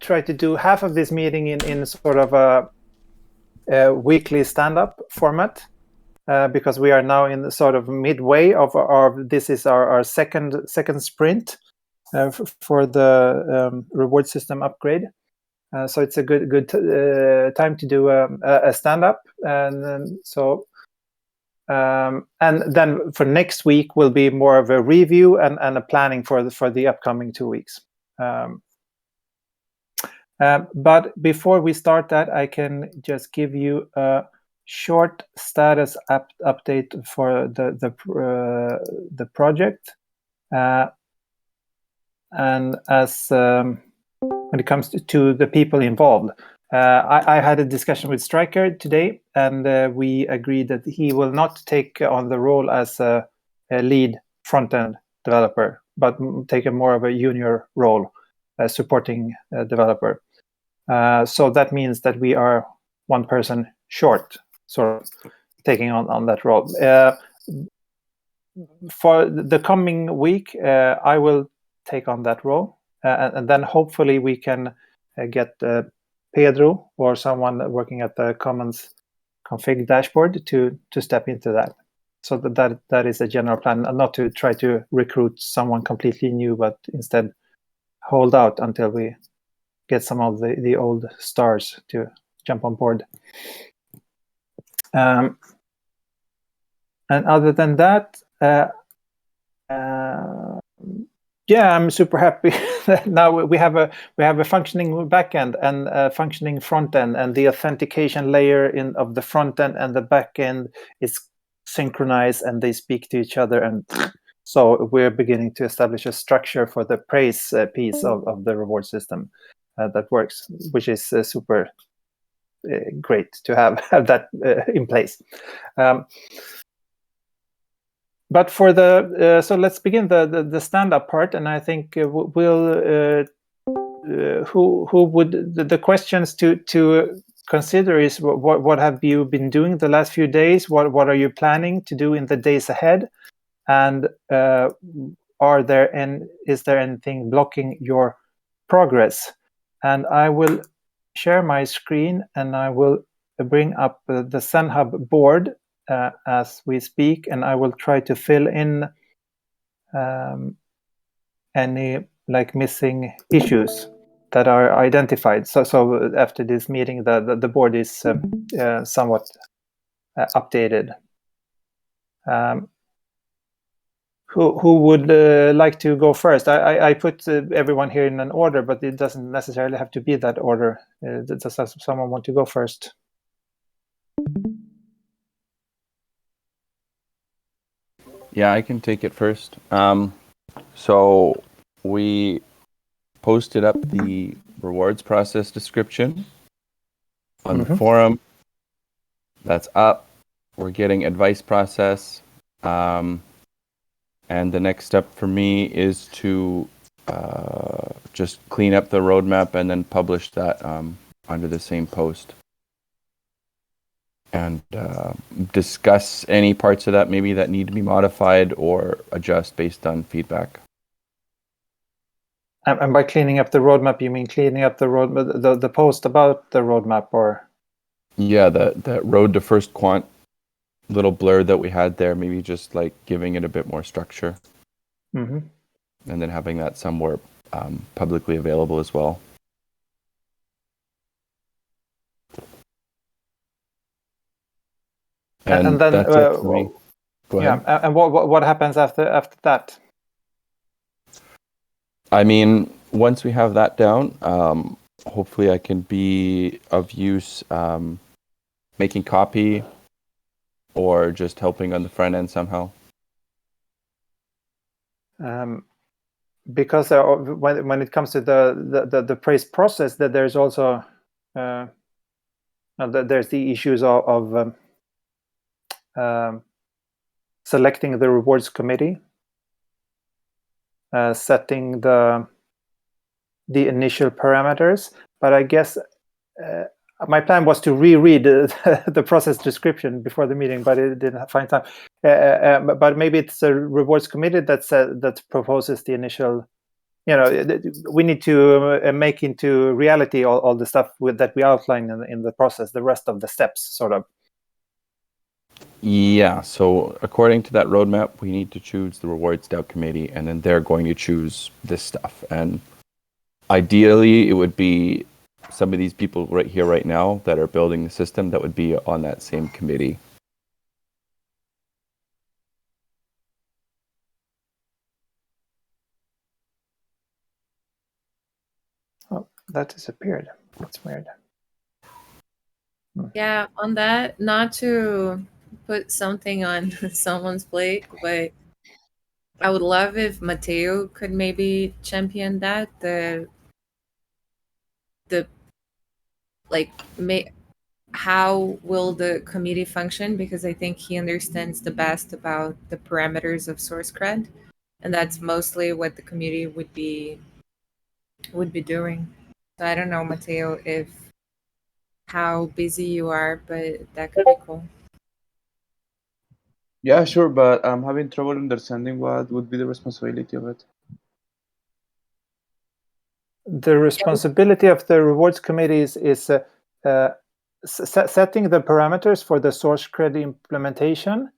try to do half of this meeting in sort of a weekly stand-up format, because we are now in the sort of midway of this is our second sprint for the reward system upgrade. So it's a good time to do a stand-up, and then for next week will be more of a review and a planning for the upcoming 2 weeks. But before we start that, I can just give you a short status update for the project, and as when it comes to the people involved. I had a discussion with Stryker today, and we agreed that he will not take on the role as a lead front-end developer, but take a more of a junior role, supporting developer. So that means that we are one person short, sort of taking on that role. For the coming week, I will take on that role, and then hopefully we can get Pedro or someone working at the Commons config dashboard to step into that. So that is a general plan, not to try to recruit someone completely new, but instead hold out until we get some of the old stars to jump on board. And other than that, yeah, I'm super happy. Now we have a functioning backend and a functioning front end, and the authentication layer of the front end and the back end is synchronized, and they speak to each other, and so we're beginning to establish a structure for the praise piece of the reward system that works, which is super great to have that in place. But for the so let's begin the stand-up part, and I think we'll who would the questions to consider is what have you been doing the last few days? What are you planning to do in the days ahead? And is there anything blocking your progress? And I will share my screen, and I will bring up the Zenhub board as we speak, and I will try to fill in any missing issues that are identified. So after this meeting, the board is somewhat updated. Who would like to go first? I put everyone here in an order, but it doesn't necessarily have to be that order. Does someone want to go first? Yeah, I can take it first. So we posted up the rewards process description on the forum. That's up. We're getting advice process. And the next step for me is to just clean up the roadmap and then publish that under the same post. And discuss any parts of that maybe that need to be modified or adjust based on feedback. And by cleaning up the roadmap, you mean cleaning up the roadmap, the post about the roadmap, or? Yeah, that road to first quant little blur that we had there, maybe just giving it a bit more structure. And then having that somewhere publicly available as well. And then that's it for me. Go ahead. Yeah, and what happens after that? I mean, once we have that down, hopefully I can be of use making copy or just helping on the front end somehow. Because when it comes to the praise process, that there's also there's the issues of selecting the rewards committee, setting the initial parameters. But I guess my plan was to reread the process description before the meeting, but it didn't find time. But maybe it's a rewards committee that proposes the initial we need to make into reality all the stuff that we outline in the process, the rest of the steps, sort of. Yeah, so according to that roadmap, we need to choose the rewards DAO committee, and then they're going to choose this stuff. And ideally, it would be some of these people right here, right now, that are building the system that would be on that same committee. Oh, that disappeared. That's weird. Yeah, on that, not to put something on someone's plate, but I would love if Mateo could maybe champion that. The like how will the committee function, because I think he understands the best about the parameters of Sourcecred, and that's mostly what the community would be doing. So I don't know, Mateo, if how busy you are, but that could be cool. Yeah, sure, but I'm having trouble understanding what would be the responsibility of it. The responsibility of the rewards committee is setting the parameters for the Sourcecred implementation,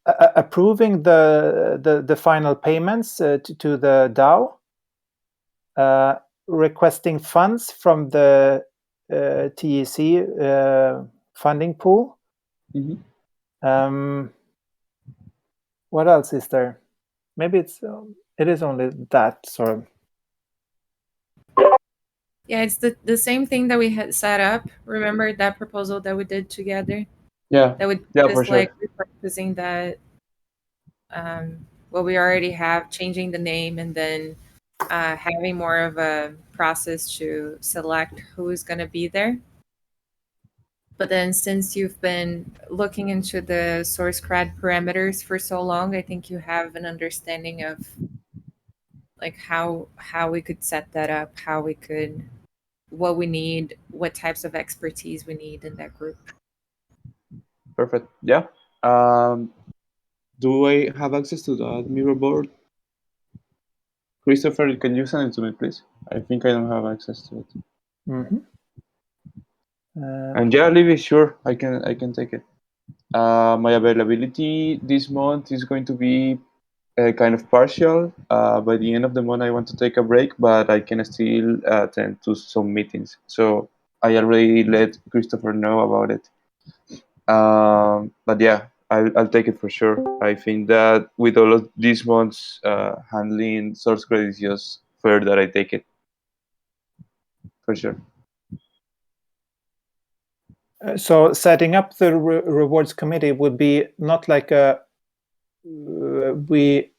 approving the final payments to the DAO, requesting funds from the TEC funding pool. What else is there? Maybe it is only that sort of. Yeah, it's the same thing that we had set up. Remember that proposal that we did together? Yeah. That would Yeah, just for sure. like repurposing that what we already have, changing the name, and then having more of a process to select who is going to be there. But then since you've been looking into the Sourcecred parameters for so long, I think you have an understanding of like how we could set that up, how we could, what we need, what types of expertise we need in that group. Perfect. Yeah. Do I have access to that mirror board? Christopher, can you send it to me, please? I think I don't have access to it. And yeah, Livy, sure, I can take it. My availability this month is going to be kind of partial. By the end of the month, I want to take a break, but I can still attend to some meetings. So I already let Christopher know about it. But yeah, I'll take it for sure. I think that with all of these months handling Sourcecred is just fair that I take it for sure. So setting up the rewards committee would be not like we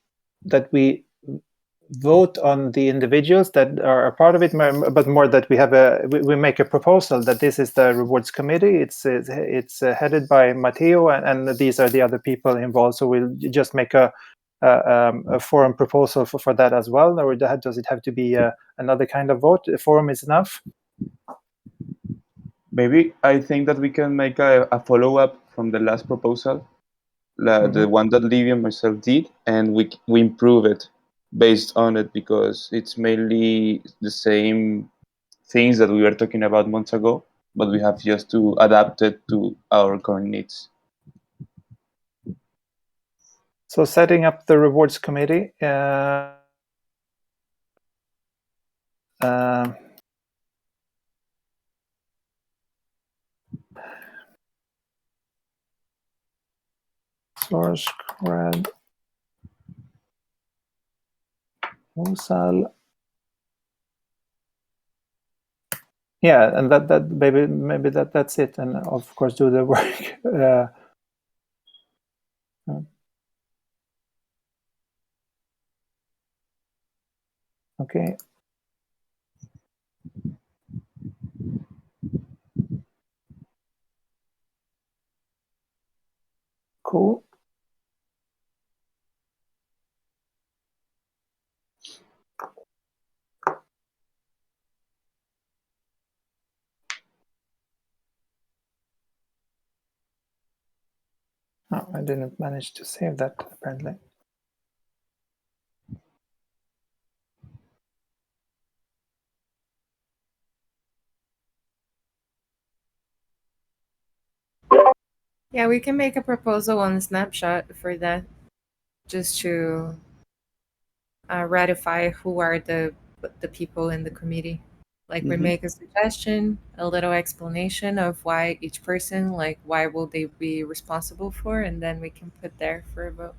vote on the individuals that are a part of it, but more that we make a proposal that this is the rewards committee. It's headed by Matteo, and these are the other people involved. So we'll just make a forum proposal for that as well, or does it have to be another kind of vote? A forum is enough. Maybe I think that we can make a follow-up from the last proposal, the one that Livy and myself did, and we improve it based on it, because it's mainly the same things that we were talking about months ago, but we have just to adapt it to our current needs. So setting up the rewards committee. Sourcecred proposal. Yeah, and that maybe that's it, and of course do the work. Okay. Cool. Oh, I didn't manage to save that, apparently. Yeah, we can make a proposal on Snapshot for that, just to ratify who are the people in the committee. Like we make a suggestion, a little explanation of why each person, like why will they be responsible for, and then we can put there for a vote.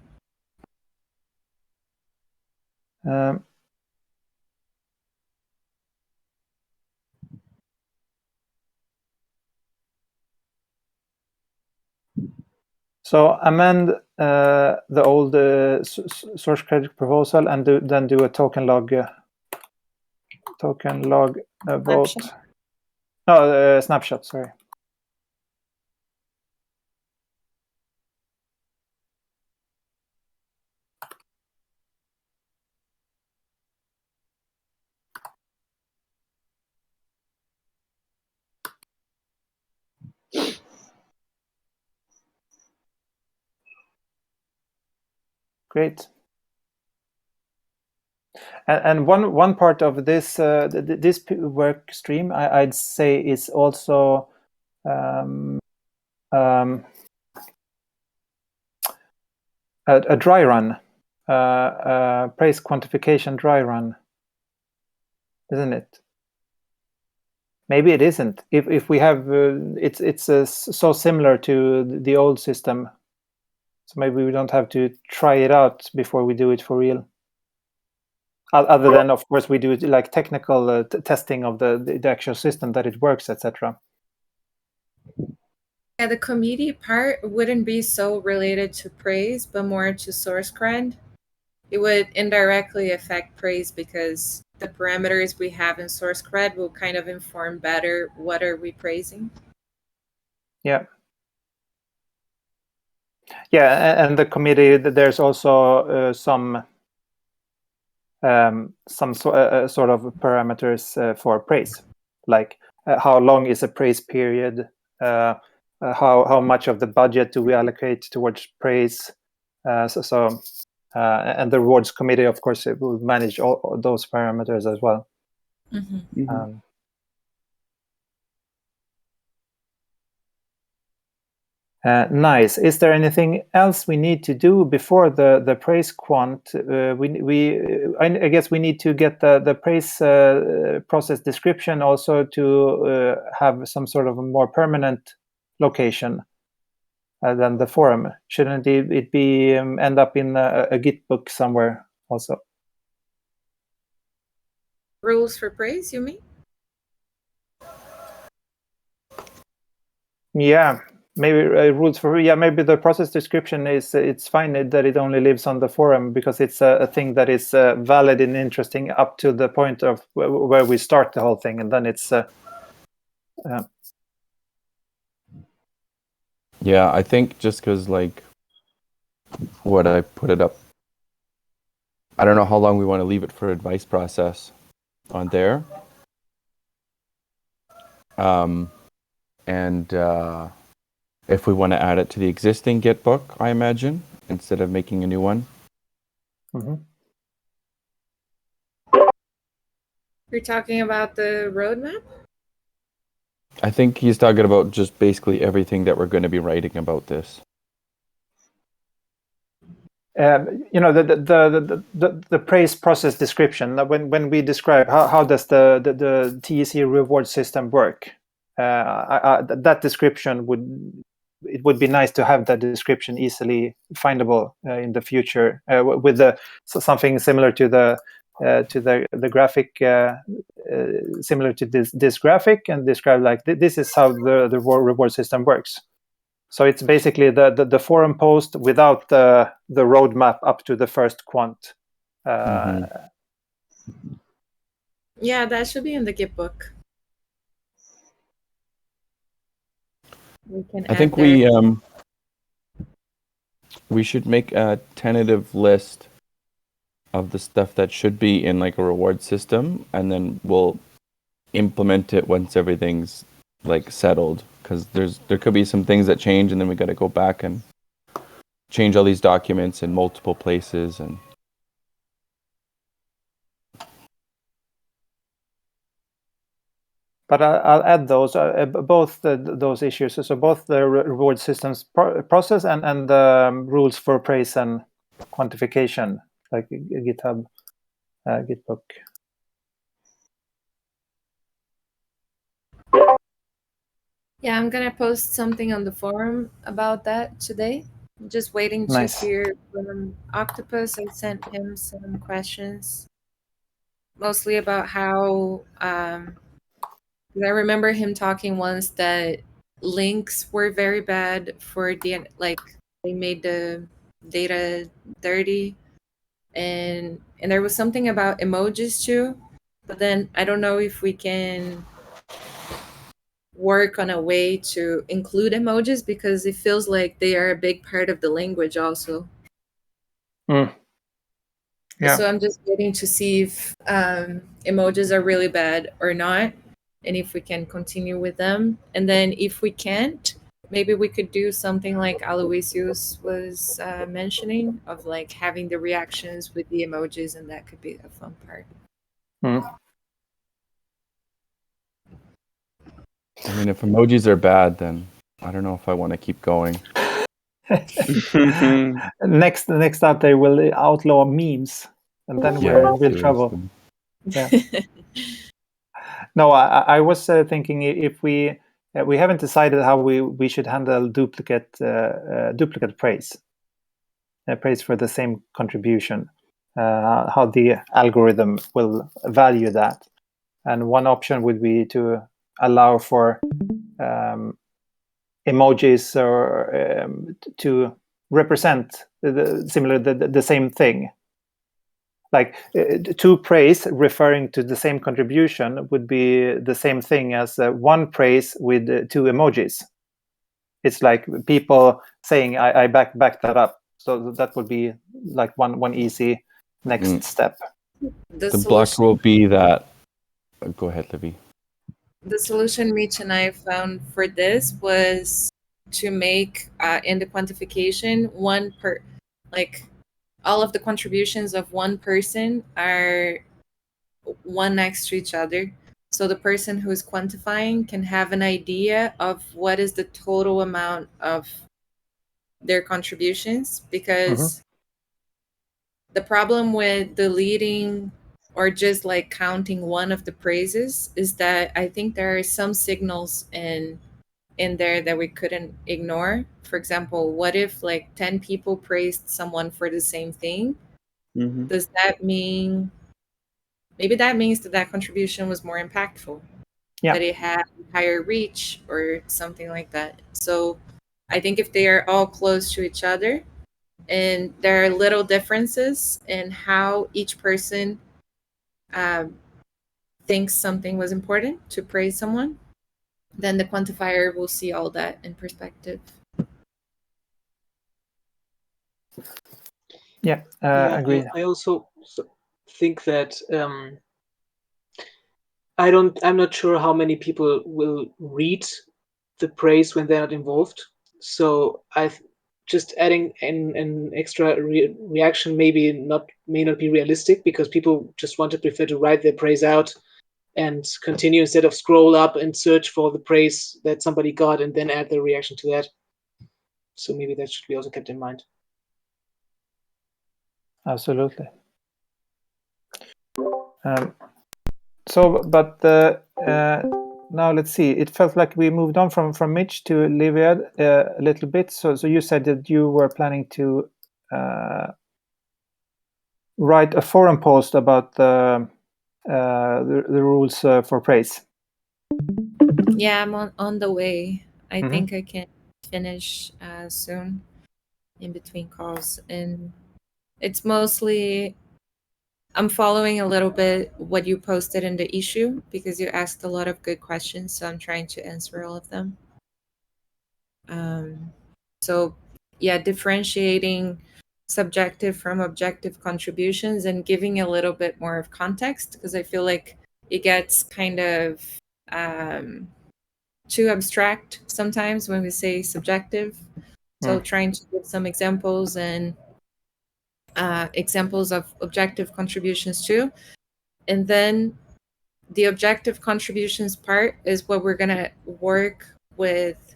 So amend the old Sourcecred proposal and then do a token log vote. Snapshot. No, snapshot. Sorry. Great. And one part of this this work stream, I'd say, is also a dry run, praise quantification dry run, isn't it? Maybe it isn't. If we have it's so similar to the old system, so maybe we don't have to try it out before we do it for real. Other than, of course, we do it like technical testing of the actual system, that it works, etc. Yeah, the committee part wouldn't be so related to praise, but more to Sourcecred. It would indirectly affect praise because the parameters we have in Sourcecred will kind of inform better what are we praising. Yeah. Yeah, and the committee, there's also some sort of parameters for praise, like how long is a praise period, how much of the budget do we allocate towards praise, and the rewards committee, of course, it will manage all those parameters as well. Nice. Is there anything else we need to do before the praise quant? I guess we need to get the praise process description also to have some sort of a more permanent location than the forum. Shouldn't it be end up in a Git book somewhere also? Rules for praise, you mean? Yeah. Maybe rules for maybe the process description is it's fine that it only lives on the forum because it's a thing that is valid and interesting up to the point of where we start the whole thing, and then it's yeah, I think just because like what I put it up, I don't know how long we want to leave it for advice process on there. If we want to add it to the existing Git book, I imagine, instead of making a new one. You're talking about the roadmap? I think he's talking about just basically everything that we're going to be writing about this. The praise process description. When we describe how does the TEC reward system work, that description would be nice to have that description easily findable in the future with something similar to the graphic, similar to this graphic, and describe like this is how the reward system works. So it's basically the forum post without the roadmap up to the first quant. Yeah, that should be in the Git book. I think we should make a tentative list of the stuff that should be in like a reward system, and then we'll implement it once everything's like settled, because there could be some things that change, and then we got to go back and change all these documents in multiple places. And But I'll add those both those issues. So both the reward systems process and rules for praise and quantification, like GitHub, Gitbook. Yeah, I'm gonna post something on the forum about that today. I'm just waiting to hear from Octopus. I sent him some questions, mostly about how. I remember him talking once that links were very bad for they made the data dirty, and there was something about emojis too. But then I don't know if we can work on a way to include emojis because it feels like they are a big part of the language also. Yeah. So I'm just waiting to see if emojis are really bad or not, and if we can continue with them. And then if we can't, maybe we could do something like Aloysius was mentioning, of like having the reactions with the emojis, and that could be a fun part. I mean, if emojis are bad, then I don't know if I want to keep going. Next update will outlaw memes, and then we're in real trouble. Yeah. No, I was thinking if we haven't decided how we should handle duplicate praise for the same contribution, how the algorithm will value that. And one option would be to allow for emojis or to represent the same thing. Like two praise referring to the same contribution would be the same thing as one praise with two emojis. It's like people saying, "I back that up." So that would be like one easy next step. The block will be that. Go ahead, Livy. The solution Mitch and I found for this was to make in the quantification all of the contributions of one person are one next to each other. So the person who is quantifying can have an idea of what is the total amount of their contributions, because the problem with deleting or just like counting one of the praises is that I think there are some signals in there that we couldn't ignore. For example, what if like 10 people praised someone for the same thing? Does that mean maybe that means that contribution was more impactful, that it had higher reach or something like that? So I think if they are all close to each other and there are little differences in how each person thinks something was important to praise someone, then the quantifier will see all that in perspective. Agreed. I also think that I'm not sure how many people will read the praise when they're not involved. So just adding an extra reaction may not be realistic, because people just want to prefer to write their praise out and continue instead of scroll up and search for the praise that somebody got and then add the reaction to that. So maybe that should be also kept in mind. Absolutely. Now let's see. It felt like we moved on from Mitch to Liviad a little bit. So you said that you were planning to write a forum post about the rules for praise. Yeah, I'm on the way. I think I can finish soon in between calls. And it's mostly, I'm following a little bit what you posted in the issue, because you asked a lot of good questions. So I'm trying to answer all of them. So yeah, differentiating subjective from objective contributions and giving a little bit more of context, because I feel like it gets kind of too abstract sometimes when we say subjective. So trying to give some examples and examples of objective contributions too. And then the objective contributions part is what we're going to work with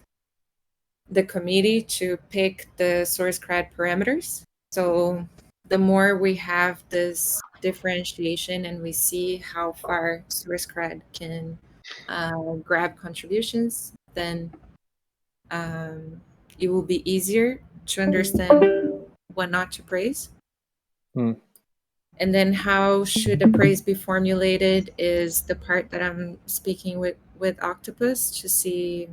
the committee to pick the Sourcecred parameters. So the more we have this differentiation and we see how far Sourcecred can grab contributions, then it will be easier to understand what not to praise. And then how should a praise be formulated is the part that I'm speaking with Octopus to see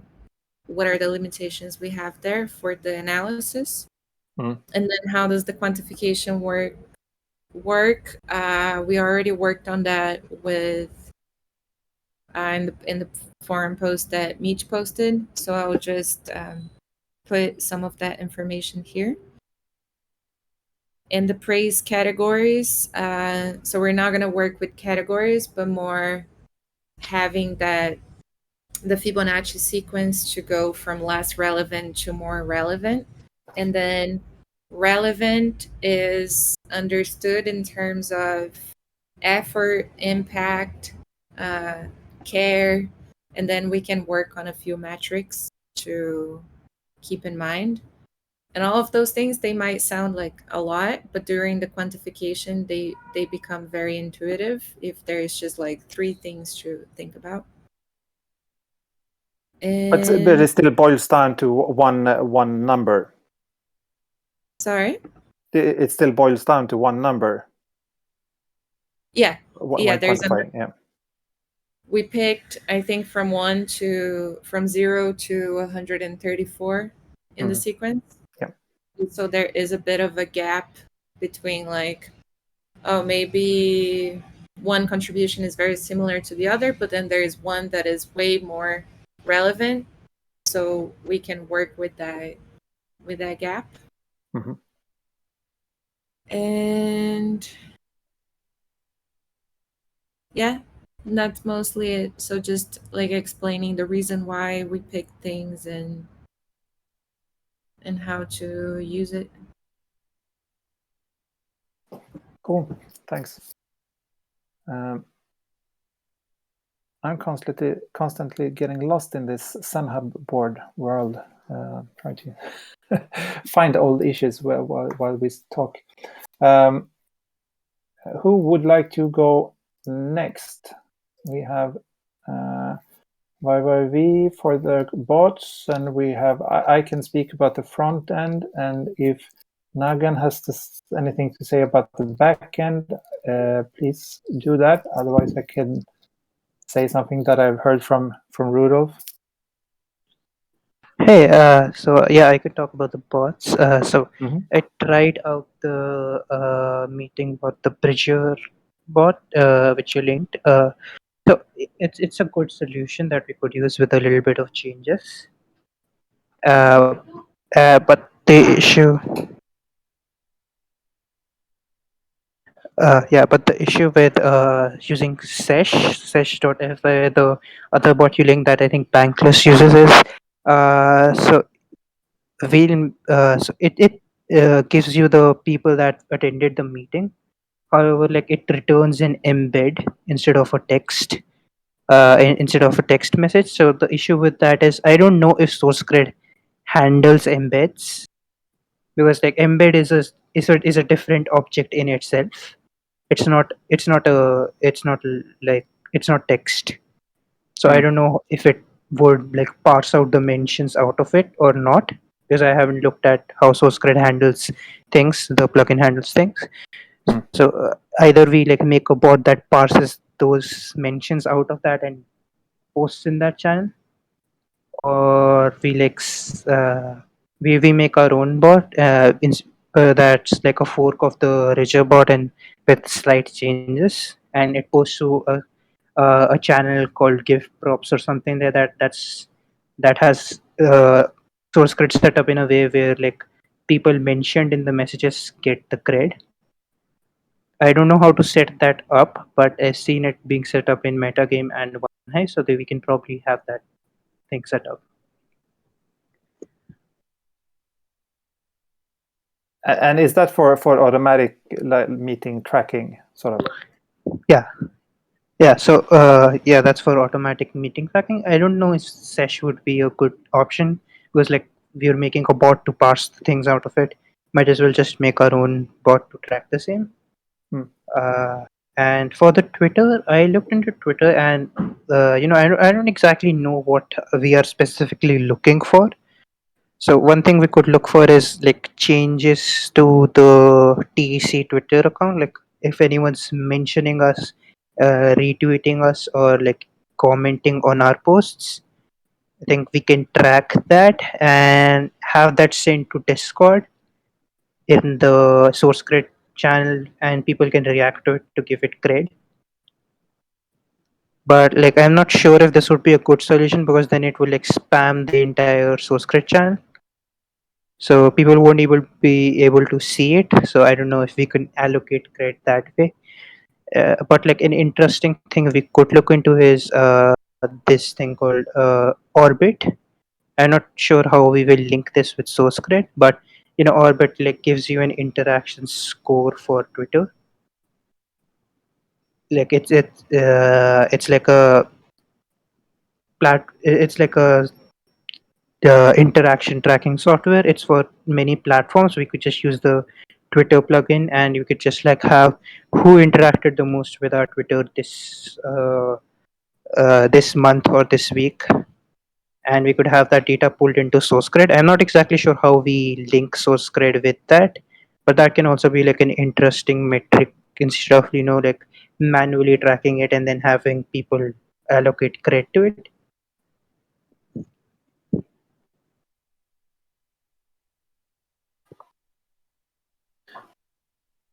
what are the limitations we have there for the analysis. And then how does the quantification work? We already worked on that with in the forum post that Meech posted. So I will just put some of that information here. In the praise categories, so we're not going to work with categories, but more having that the Fibonacci sequence to go from less relevant to more relevant. And then relevant is understood in terms of effort, impact, care, and then we can work on a few metrics to keep in mind. And all of those things, they might sound like a lot, but during the quantification, they become very intuitive if there's just like 3 things to think about. But it still boils down to one number. Sorry? It still boils down to one number. Yeah. There's yeah. We picked, I think, from 0 to 134 in the sequence. Yeah. So there is a bit of a gap between like, oh, maybe one contribution is very similar to the other, but then there is one that is way more relevant. So we can work with that gap. And yeah, that's mostly it. So just like explaining the reason why we pick things and how to use it. Cool, thanks. I'm constantly getting lost in this Zenhub Board world, trying to find old issues while we talk. Who would like to go next? We have YYV for the bots, and we have I can speak about the front end, and if Nagan has anything to say about the back end, please do that. Otherwise, I can say something that I've heard from Rudolf. Hey, so yeah, I could talk about the bots. I tried out the meeting bot, the Bridger bot, which you linked. So it's a good solution that we could use with a little bit of changes. But the issue, but the issue with using sesh.f, the other bot you linked that I think Bankless uses is so it gives you the people that attended the meeting. However, like it returns an embed instead of a text. Instead of a text message. So the issue with that is I don't know if Sourcecred handles embeds, because like embed is a different object in itself. It's not text. So I don't know if it would like parse out the mentions out of it or not, because I haven't looked at how Sourcecred handles things, the plugin handles things. So either we like make a bot that parses those mentions out of that and posts in that channel, or we we make our own bot that's like a fork of the Ridger bot and with slight changes, and it posts to a channel called Give Props or something like that. That has Sourcecred set up in a way where like people mentioned in the messages get the cred. I don't know how to set that up, but I've seen it being set up in Metagame and OneHigh, so that we can probably have that thing set up. And is that for automatic meeting tracking, sort of? Yeah. Yeah, so yeah, that's for automatic meeting tracking. I don't know if Sesh would be a good option because like we're making a bot to parse the things out of it. Might as well just make our own bot to track the same. Hmm. And for the Twitter, I looked into Twitter, and I don't exactly know what we are specifically looking for. So one thing we could look for is like changes to the TEC Twitter account. Like if anyone's mentioning us, retweeting us, or like commenting on our posts, I think we can track that and have that sent to Discord in the Sourcecred channel, and people can react to it to give it cred. But like I'm not sure if this would be a good solution because then it will like spam the entire Sourcecred channel. So people won't be able to see it. So I don't know if we can allocate credit that way. But like an interesting thing we could look into is this thing called Orbit. I'm not sure how we will link this with SourceCred, but Orbit like gives you an interaction score for Twitter. Like it's like a it's like a interaction tracking software. It's for many platforms. We could just use the Twitter plugin, and you could just like have who interacted the most with our Twitter this month or this week, and we could have that data pulled into SourceCred. I'm not exactly sure how we link SourceCred with that, but that can also be like an interesting metric instead of like manually tracking it and then having people allocate credit to it.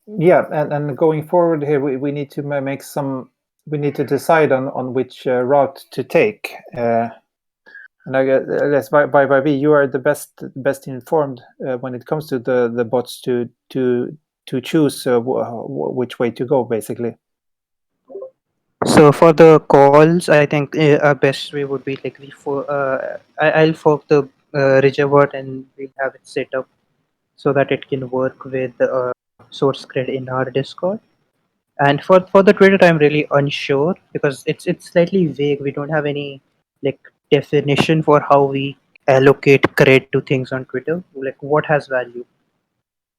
Yeah, and going forward here, we need to make some. We need to decide on which route to take. And I guess by V, you are the best informed when it comes to the bots to choose which way to go, basically. So for the calls, I think our best way would be like I'll fork the Ridgewort and we'll have it set up so that it can work with SourceCred in our Discord. And for the Twitter, I'm really unsure because it's slightly vague. We don't have any like definition for how we allocate credit to things on Twitter. Like what has value?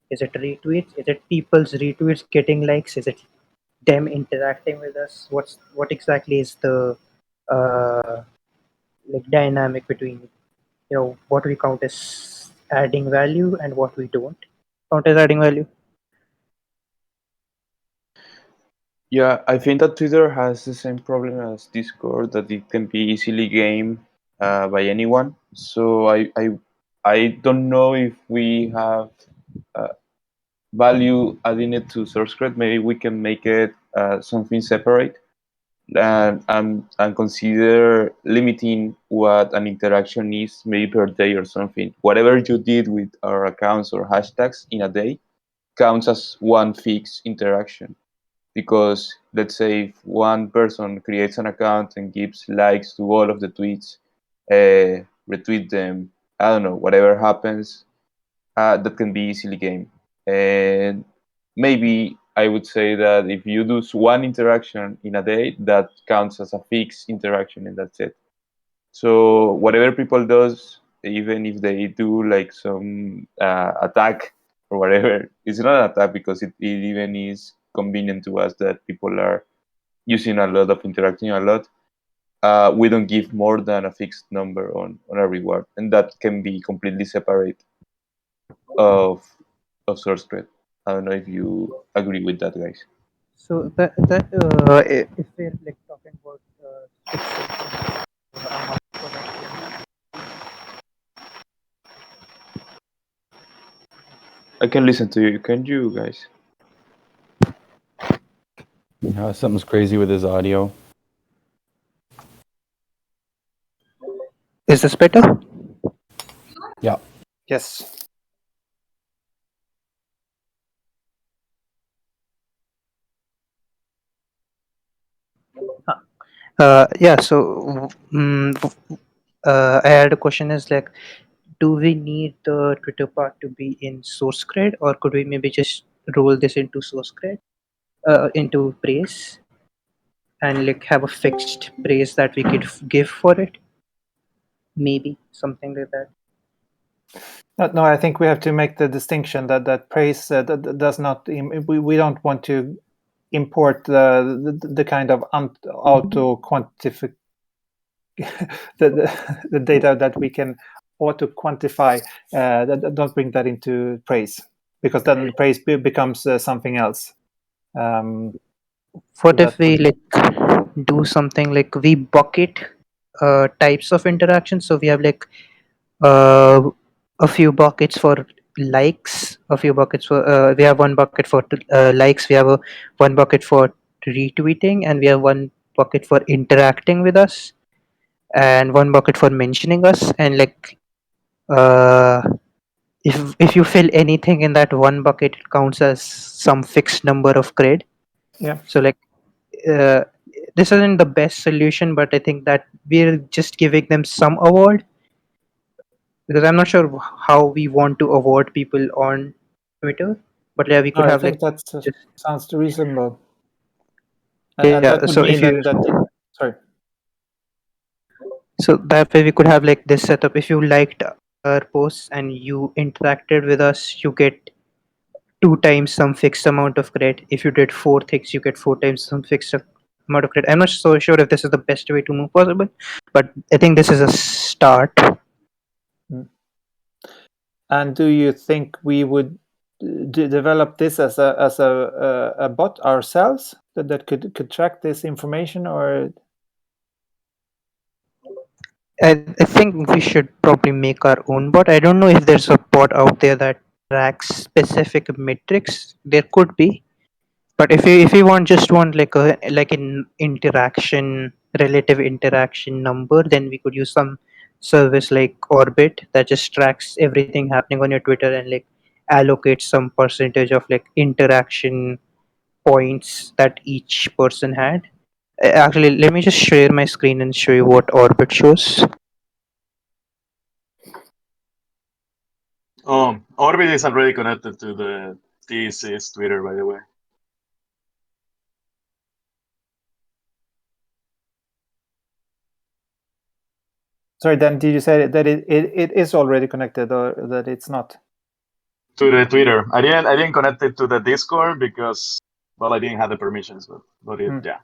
Is it retweets? Is it people's retweets getting likes? Is it them interacting with us? What exactly is the uh, like dynamic between what we count as adding value and what we don't count as adding value? Yeah, I think that Twitter has the same problem as Discord, that it can be easily gamed by anyone. So I don't know if we have uh, value adding it to SourceCred. Maybe we can make it something separate and consider limiting what an interaction is, maybe per day or something. Whatever you did with our accounts or hashtags in a day counts as one fixed interaction. Because let's say if one person creates an account and gives likes to all of the tweets, retweet them, I don't know, whatever happens, that can be easily gamed. And maybe I would say that if you do one interaction in a day, that counts as a fixed interaction, and that's it. So whatever people does, even if they do like some attack or whatever, it's not an attack because it even is convenient to us that people are using a lot of interacting a lot. We don't give more than a fixed number on a reward, and that can be completely separate of source code. I don't know if you agree with that, guys. So if we're like talking about fixing amount for that, I can listen to you. Can you, guys? Something's crazy with his audio. is this better? Yeah. Yes. Yeah. So I had a question is like, do we need the Twitter part to be in SourceCred, or could we maybe just roll this into SourceCred, into Praise? and like have a fixed praise that we could give for it. Maybe something like that. No, I think we have to make the distinction that praise that does not. We don't want to import the kind of auto quantify the data that we can auto quantify. Don't bring that into praise, because then praise becomes something else. What if we like do something like we bucket types of interactions? So we have like uh, a few buckets for likes, a few buckets for we have one bucket for likes, we have one bucket for retweeting, and we have one bucket for interacting with us, and one bucket for mentioning us. And like uh, if you fill anything in that one bucket, it counts as some fixed number of cred. Yeah. So like uh, this isn't the best solution, but I think that we're just giving them some award, because I'm not sure how we want to award people on Twitter. But yeah, we could I have think like that just sounds reasonable. And yeah. that would So mean if you then that sorry. so that way we could have like this setup. If you liked our posts and you interacted with us, you get 2 times some fixed amount of credit. If you did 4 things, you get 4 times some fixed amount of credit. I'm not so sure if this is the best way to move possible, but I think this is a start. And do you think we would develop this as a bot ourselves that could track this information, or? I think we should probably make our own bot. I don't know if there's a bot out there that tracks specific metrics. There could be, but if you want like an interaction relative interaction number, then we could use some service like Orbit that just tracks everything happening on your Twitter and like allocates some percentage of like interaction points that each person had. Actually, let me just share my screen and show you what Orbit shows. Orbit is already connected to the TC's Twitter, by the way. Sorry, Dan, did you say that it is already connected, or that it's not? To the Twitter. I didn't connect it to the Discord because, well, I didn't have the permissions, but it, yeah.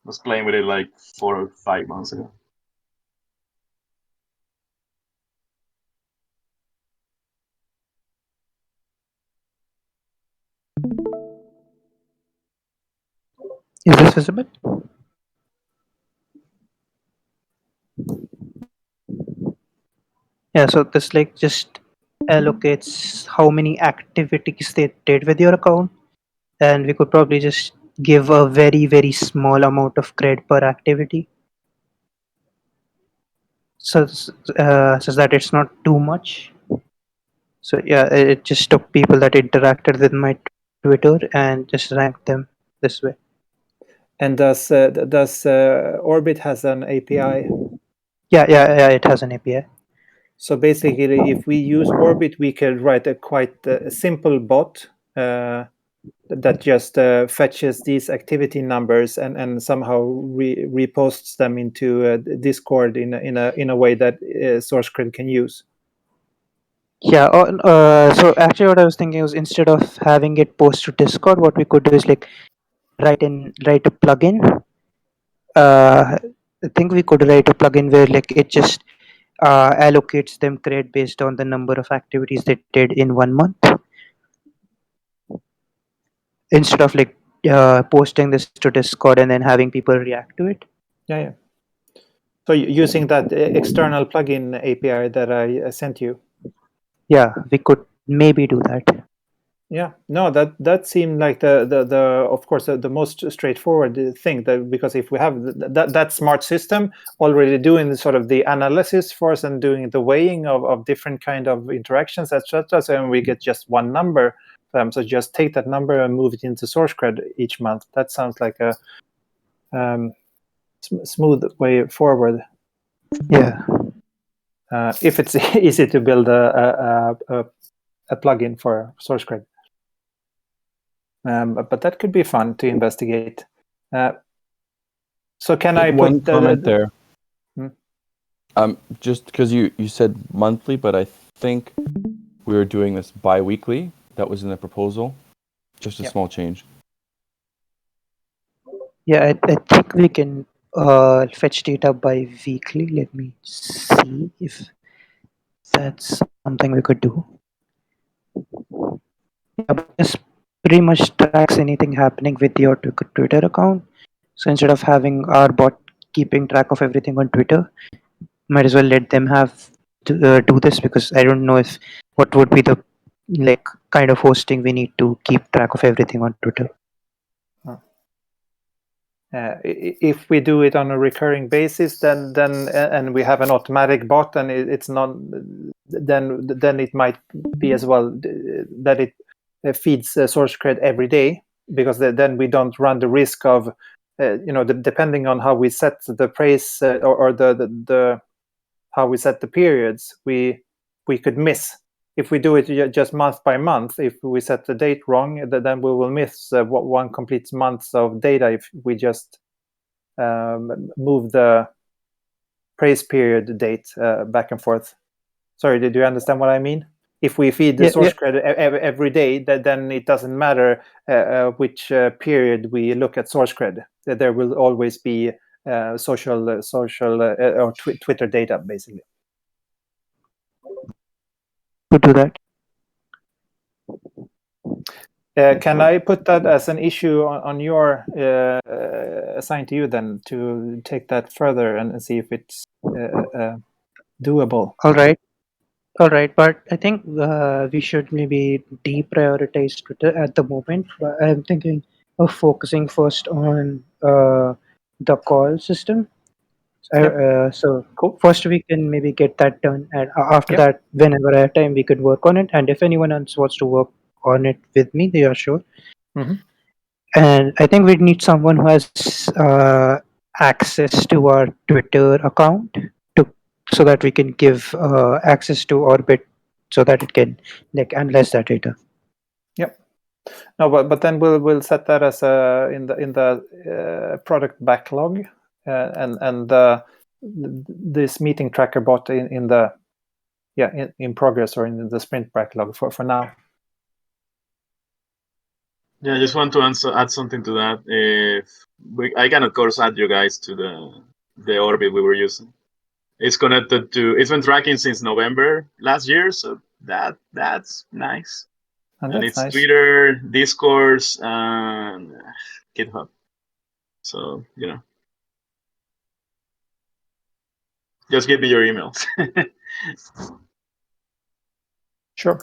I was playing with it like 4 or 5 months ago. Is this visible? Yeah, so this like just allocates how many activities they did with your account, and we could probably just give a very very small amount of credit per activity, so so that it's not too much. So yeah, it just took people that interacted with my Twitter and just ranked them this way. And does Orbit has an API? Yeah, it has an API. So basically, if we use Orbit, we can write a quite simple bot that just fetches these activity numbers and somehow reposts them into Discord in a way that Sourcecred can use. Yeah, so actually what I was thinking was, instead of having it post to Discord, what we could do is like write a plugin. I think we could write a plugin where like it just allocates them credit based on the number of activities they did in 1 month, instead of like posting this to Discord and then having people react to it. Yeah. So using that external plugin API that I sent you. Yeah, we could maybe do that. Yeah, no, that seemed like the of course the most straightforward thing, that because if we have that smart system already doing the sort of the analysis for us and doing the weighing of different kind of interactions, etc., and we get just one number, so just take that number and move it into Sourcecred each month. That sounds like a smooth way forward. Yeah. If it's easy to build a plugin for Sourcecred. But that could be fun to investigate. So can I one put comment there? Hmm? Just because you said monthly, but I think we were doing this bi-weekly. That was in the proposal. Just a small change. Yeah, I think we can fetch data bi-weekly. Let me see if that's something we could do. Yeah, but this pretty much tracks anything happening with your Twitter account. So instead of having our bot keeping track of everything on Twitter, might as well let them have to do this, because I don't know if what would be the kind of hosting we need to keep track of everything on Twitter. If we do it on a recurring basis, then and we have an automatic bot, and it's not, then it might be as well that it feeds Sourcecred every day, because then we don't run the risk of depending on how we set the praise or the how we set the periods, we could miss. If we do it just month by month, if we set the date wrong, then we will miss one complete month of data if we just move the praise period date back and forth. Sorry, did you understand what I mean? If we feed the Sourcecred every day, then it doesn't matter which period we look at Sourcecred. There will always be social or Twitter data, basically. To do that. Can I put that as an issue on your assigned to you then, to take that further and see if it's doable? All right, but I think we should maybe deprioritize Twitter at the moment. But I'm thinking of focusing first on the call system. So Cool. first we can maybe get that done, and after that, whenever I have time, we could work on it. And if anyone else wants to work on it with me, they are sure. Mm-hmm. And I think we'd need someone who has access to our Twitter account so that we can give access to Orbit so that it can analyze that data. Yep. No, but then we'll set that as in the product backlog, and this meeting tracker bot in the in progress, or in the sprint backlog for now. Yeah, I just want to add something to that. I can of course add you guys to the Orbit we were using. It's connected to. It's been tracking since November last year, so that's nice. And it's nice. Twitter, Discord, and GitHub. So just give me your emails. Sure.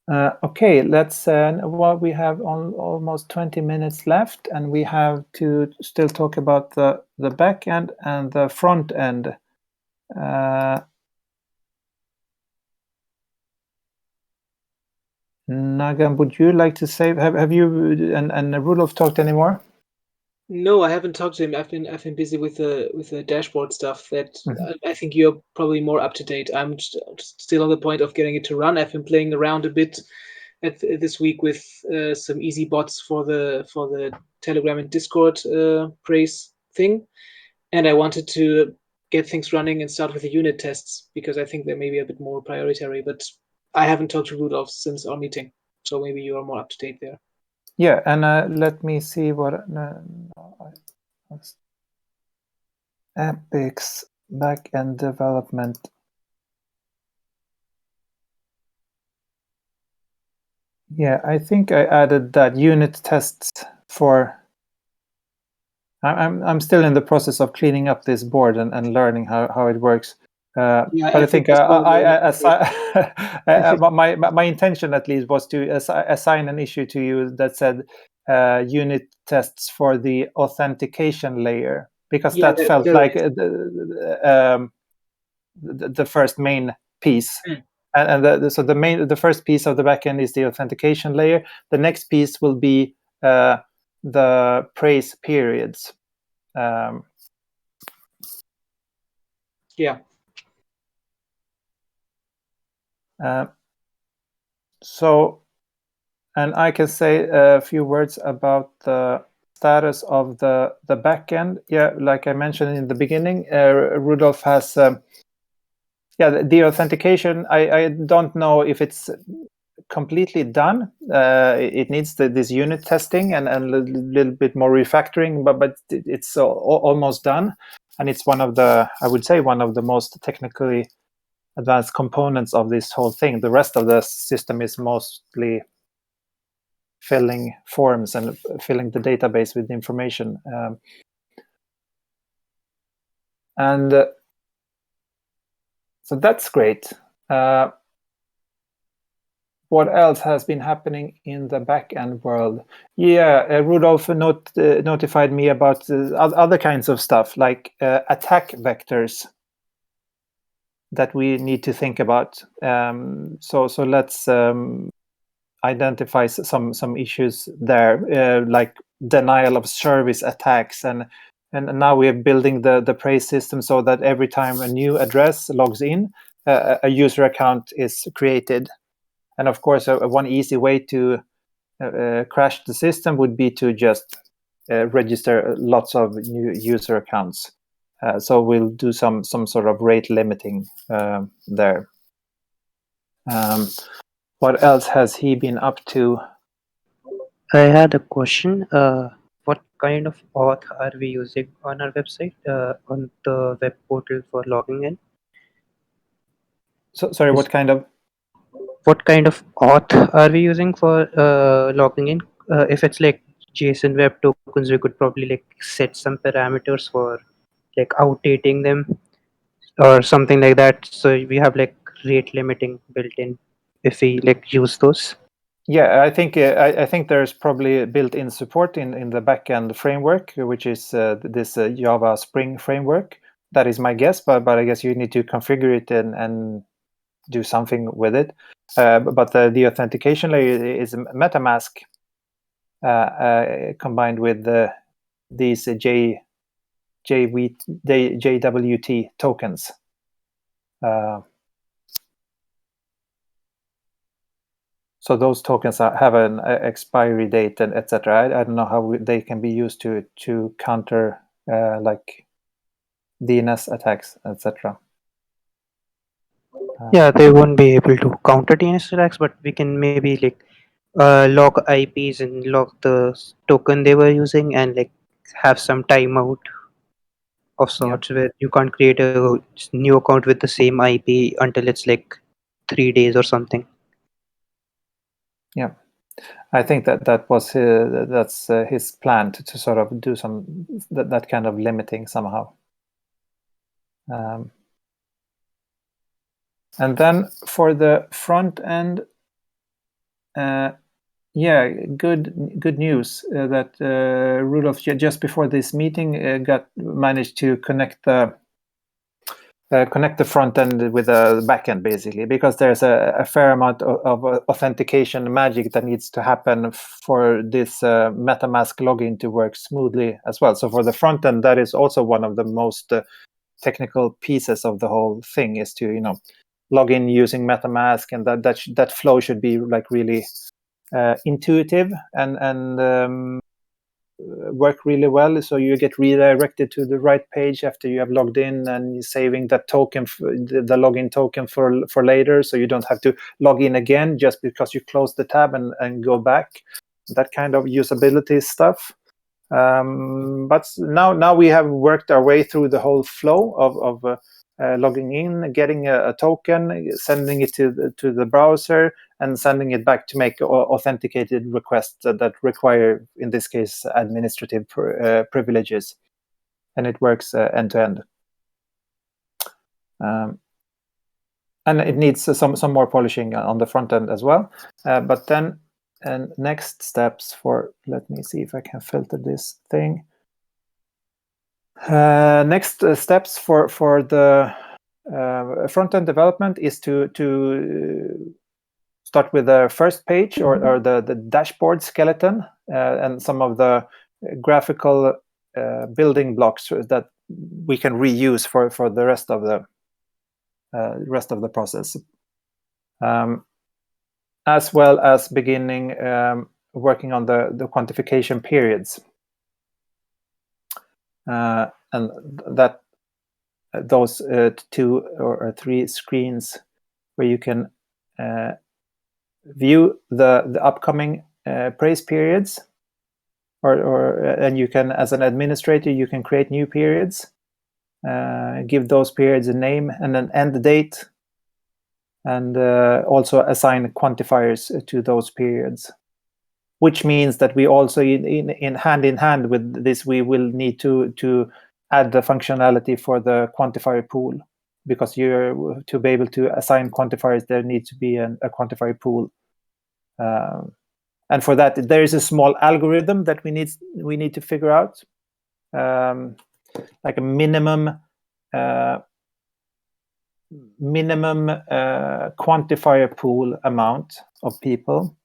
Okay, let's. Well, we have almost 20 minutes left, and we have to still talk about the back end and the front end. Nagam, would you like to say? Have you and Rudolf talked anymore? No, I haven't talked to him. I've been busy with the dashboard stuff. That I think you're probably more up to date. I'm still on the point of getting it to run. I've been playing around a bit this week with some easy bots for the Telegram and Discord praise thing, and I wanted to get things running and start with the unit tests, because I think they're maybe a bit more prioritary. But I haven't talked to Rudolf since our meeting, so maybe you are more up to date there. Yeah, and let me see what Epic's backend development. Yeah, I think I added that unit tests for. I'm still in the process of cleaning up this board and learning how it works. But I think my intention at least was to assign an issue to you that said unit tests for the authentication layer, because that felt like the first main piece. And so the first piece of the backend is the authentication layer. The next piece will be the praise periods. So And I can say a few words about the status of the backend. Yeah, like I mentioned in the beginning, Rudolf has the authentication. I don't know if it's completely done. It needs this unit testing and a little bit more refactoring, but it's almost done. And it's one of the, I would say, one of the most technically advanced components of this whole thing. The rest of the system is mostly filling forms and filling the database with information. So that's great. What else has been happening in the backend world? Yeah, Rudolf notified me about other kinds of stuff, like attack vectors that we need to think about. So let's identify some issues there, like denial of service attacks, and now we are building the praise system so that every time a new address logs in, a user account is created. And of course, one easy way to crash the system would be to just register lots of new user accounts. So we'll do some sort of rate limiting there. What else has he been up to? I had a question. What kind of auth are we using on our website, on the web portal for logging in? So, sorry, what kind of auth are we using for logging in? If it's like JSON web tokens, we could probably like set some parameters for like outdating them or something like that. So we have like rate limiting built in if we like use those. Yeah, I think there's probably built-in support in the backend framework, which is this Java Spring framework. That is my guess, but I guess you need to configure it and do something with it. But the authentication layer is MetaMask combined with these JWT tokens. So those tokens have an expiry date and etc. I don't know how they can be used to counter like DNS attacks, etc. Yeah, they won't be able to counter DNS attacks, but we can maybe like log IPs and log the token they were using and like have some timeout of sorts where you can't create a new account with the same IP until it's like 3 days or something. Yeah, I think that was that's his plan to sort of do some that kind of limiting somehow. And then for the front end, yeah, good news that Rudolf just before this meeting managed to connect the front end with the back end, basically, because there's a fair amount of authentication magic that needs to happen for this MetaMask login to work smoothly as well. So for the front end, that is also one of the most technical pieces of the whole thing, is to log in using MetaMask, and that flow should be like really intuitive and work really well, so you get redirected to the right page after you have logged in, and you're saving that token, the login token for later, so you don't have to log in again just because you close the tab and go back. That kind of usability stuff. But now we have worked our way through the whole flow of logging in, getting a token, sending it to the browser, and sending it back to make authenticated requests that require, in this case, administrative privileges. And it works end to end. And it needs some more polishing on the front end as well. But then, and next steps for, let me see if I can filter this thing. Next steps for the front-end development is to start with the first page or the dashboard skeleton and some of the graphical building blocks that we can reuse for the rest of the process. as well as beginning working on the quantification periods. And that those 2 or 3 screens where you can view the upcoming praise periods, and you can, as an administrator, you can create new periods, give those periods a name and an end date, and also assign quantifiers to those periods. Which means that we also, in hand with this, we will need to add the functionality for the quantifier pool, because to be able to assign quantifiers, there needs to be a quantifier pool. And for that, there is a small algorithm that we need to figure out, like a minimum quantifier pool amount of people.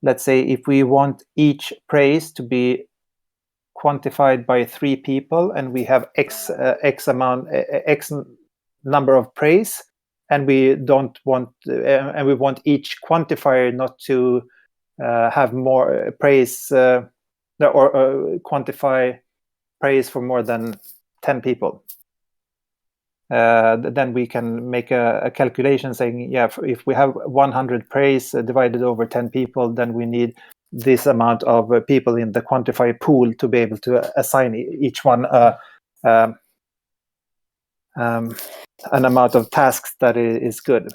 Let's say if we want each praise to be quantified by 3 people, and we have X number of praise, and we don't want, and we want each quantifier not to have more praise or quantify praise for more than 10 people. Then we can make a calculation saying, yeah, if we have 100 praise divided over 10 people, then we need this amount of people in the quantifier pool to be able to assign each one an amount of tasks that is good.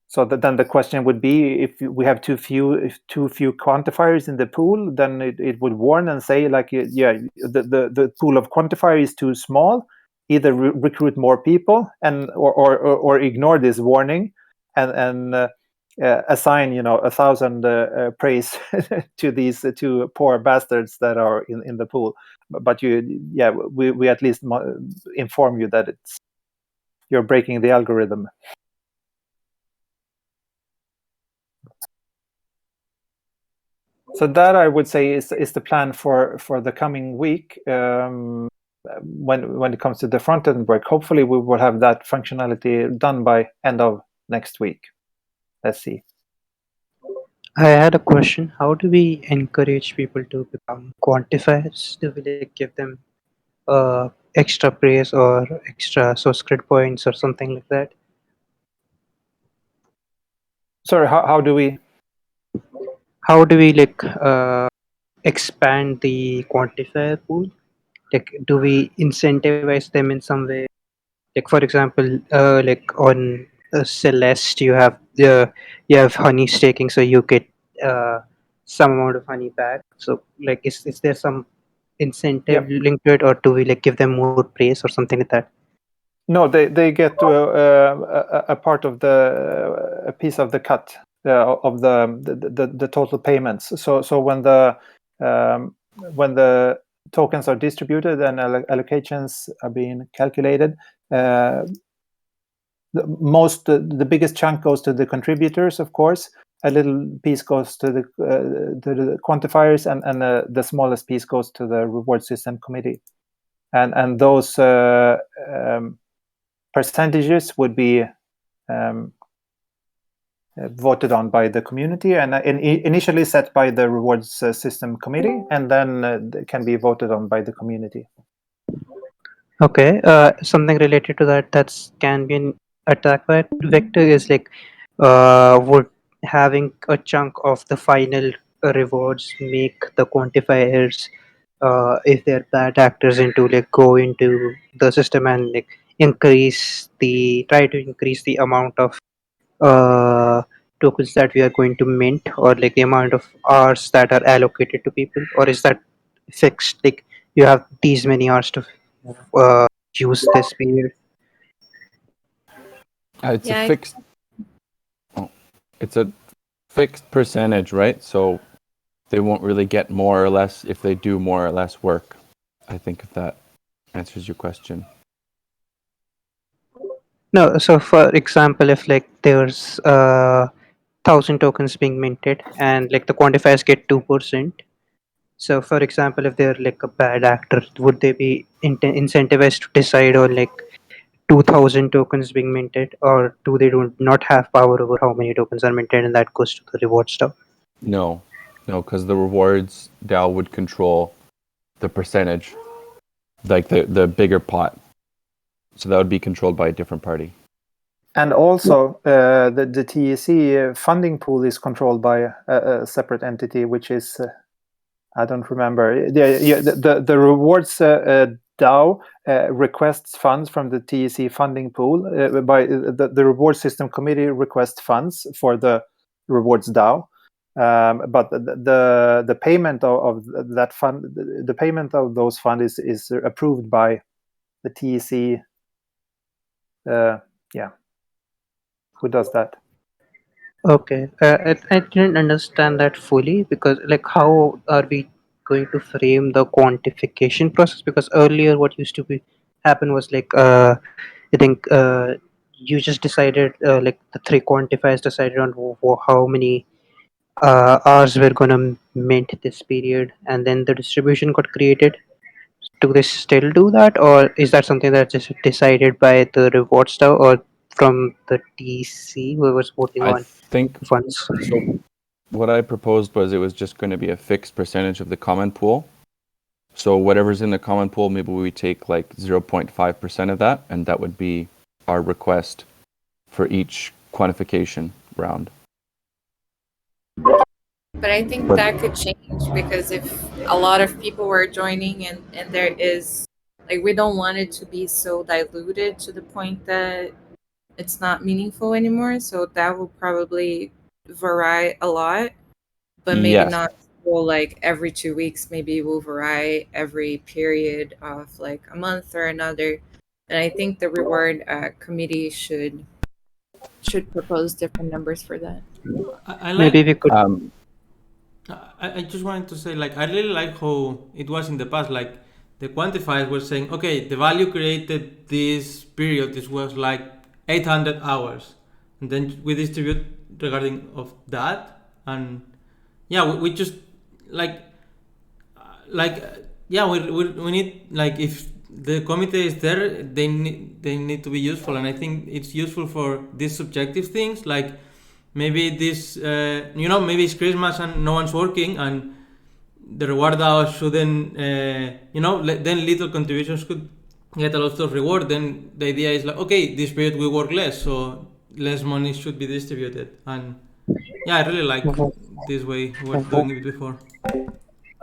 So then the question would be, if we have too few quantifiers in the pool, then it would warn and say, like, yeah, the pool of quantifier is too small. Either recruit more people or ignore this warning and assign 1,000 praise to these 2 poor bastards that are in the pool. But we at least inform you that you're breaking the algorithm. So that, I would say, is the plan for the coming week. When it comes to the front-end work, hopefully we will have that functionality done by end of next week. Let's see. I had a question. How do we encourage people to become quantifiers? Do we give them extra praise or extra Sourcecred points or something like that? Sorry, how do we? How do we expand the quantifier pool? Do we incentivize them in some way? Like, for example, on Celeste, you have honey staking, so you get some amount of honey back. So, is there some incentive linked to it, or do we give them more praise or something like that? No, they get a part of a piece of the cut of the total payments. So when the tokens are distributed and allocations are being calculated, the biggest chunk goes to the contributors, of course. A little piece goes to the quantifiers, and the smallest piece goes to the reward system committee. And those percentages would be voted on by the community, and initially set by the rewards system committee, and then can be voted on by the community. Okay, something related to that can be an attack vector is would having a chunk of the final rewards make the quantifiers, if they're bad actors, into go into the system and try to increase the amount of tokens that we are going to mint, or the amount of hours that are allocated to people, or is that fixed? You have these many hours to use this period. It's a fixed. It's a fixed percentage, right? So they won't really get more or less if they do more or less work. I think if that answers your question. No, so for example, if there's 1,000 tokens being minted and the quantifiers get 2%. So for example, if they're a bad actor, would they be incentivized to decide on 2,000 tokens being minted, or do they not have power over how many tokens are minted, and that goes to the reward stuff? No, because the rewards DAO would control the percentage, like the bigger pot. So that would be controlled by a different party. And also, the TEC funding pool is controlled by a separate entity, which is I don't remember. The rewards DAO requests funds from the TEC funding pool. By the reward system committee requests funds for the rewards DAO. But the payment of that fund, the payment of those funds is approved by the TEC. Who does that? Okay, I didn't understand that fully, because like how are we going to frame the quantification process? Because earlier what used to be happen was like I think you just decided like the three quantifiers decided on how many hours we're gonna mint this period, and then the distribution got created. Do they still do that, or is that something that's just decided by the reward stuff or from the TC who was voting I on think funds? so. What I proposed was it was just going to be a fixed percentage of the common pool. So whatever's in the common pool, maybe we take like 0.5% of that, and that would be our request for each quantification round. But I think But- that could change, because if a lot of people were joining and there is, like, we don't want it to be so diluted to the point that it's not meaningful anymore. So that will probably vary a lot, but maybe Yes. not well, like every 2 weeks. Maybe it will vary every period of like a month or another. And I think the reward committee should propose different numbers for that. I Maybe like. we could. I just wanted to say, like, I really like how it was in the past. Like, the quantifiers were saying, okay, the value created this period, this was like 800 hours, and then we distribute regarding of that, and yeah, we just like yeah, we need, like, if the committee is there, they need to be useful, and I think it's useful for these subjective things, like maybe this maybe it's Christmas and no one's working, and the reward DAO shouldn't then little contributions could get a lot of reward. Then the idea is like, okay, this period we work less, so less money should be distributed. And yeah, I really like this way we were doing it before.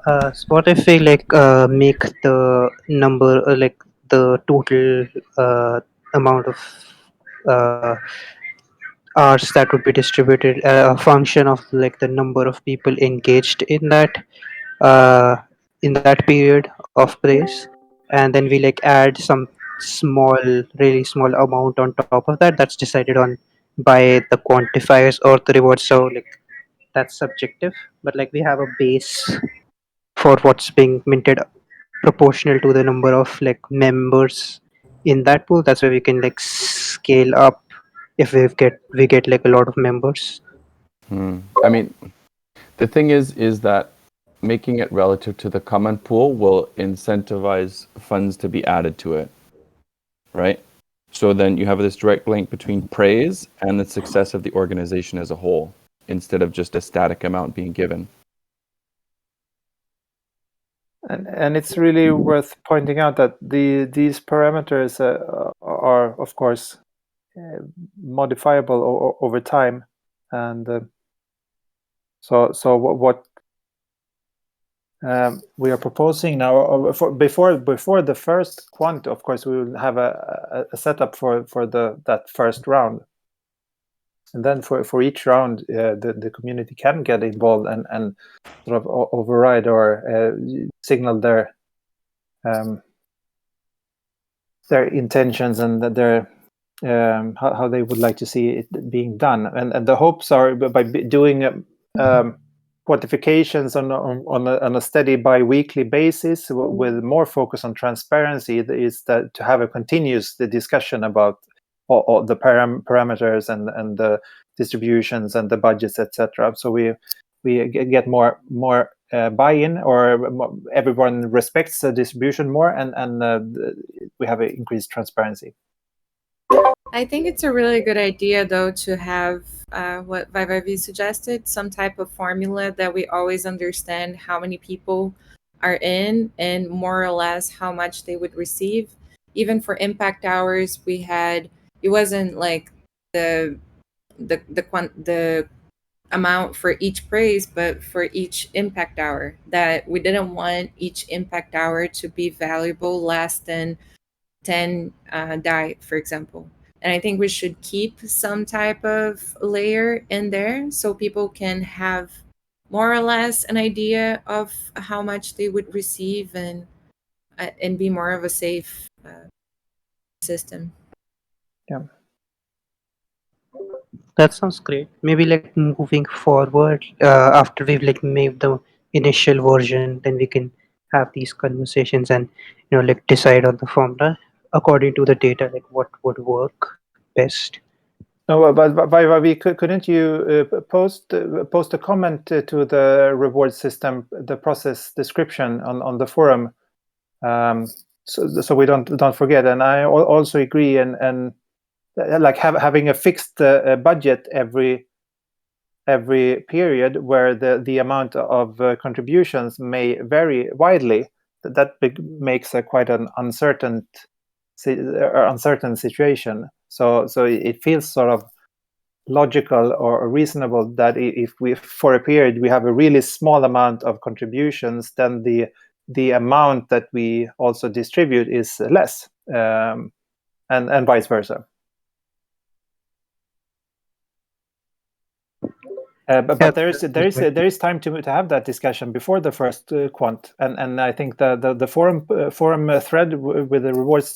So what if we like make the number like the total amount of uh, hours that would be distributed a function of like the number of people engaged uh, in that period of praise, and then we like add some really small amount on top of that that's decided on by the quantifiers or the rewards. So like that's subjective, but like we have a base for what's being minted proportional to the number of like members in that pool. That's where we can like scale up if we get like a lot of members. I mean, the thing is that making it relative to the common pool will incentivize funds to be added to it, right? So then you have this direct link between praise and the success of the organization as a whole, instead of just a static amount being given. And it's really worth pointing out that these parameters are, of course, modifiable over time, and so what we are proposing now, before the first quant, of course, we will have a setup for that first round, and then for each round, the community can get involved and sort of override or signal their intentions and their how they would like to see it being done, and the hopes are by doing quantifications on a steady bi-weekly basis with more focus on transparency, is that to have a continuous discussion about all the parameters and the distributions and the budgets, etc. So we get more buy-in, or everyone respects the distribution more, and we have increased transparency. I think it's a really good idea, though, to have what Vivavi suggested, some type of formula that we always understand how many people are in and more or less how much they would receive. Even for impact hours, we had, it wasn't like the amount for each praise, but for each impact hour, that we didn't want each impact hour to be valuable less than 10 DAI, for example. And I think we should keep some type of layer in there so people can have more or less an idea of how much they would receive and be more of a safe system. Yeah. That sounds great. Maybe like moving forward, after we've like made the initial version, then we can have these conversations and like decide on the formula according to the data, like what would work best. No, but Vivavi, couldn't you post a comment to the reward system, the process description on the forum, so we don't forget. And I also agree, and like having a fixed budget every period where the amount of contributions may vary widely. That makes quite an uncertain situation. So it feels sort of logical or reasonable that if we, for a period, we have a really small amount of contributions, then the amount that we also distribute is less, and vice versa. But there is time to have that discussion before the first quant, and I think the forum thread with the rewards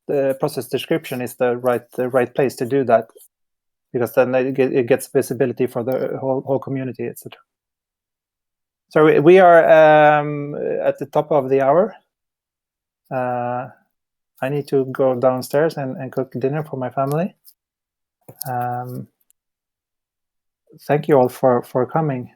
the process description is the right place to do that, because then it gets visibility for the whole community, etc. So we are at the top of the hour. I need to go downstairs and cook dinner for my family. Thank you all for coming.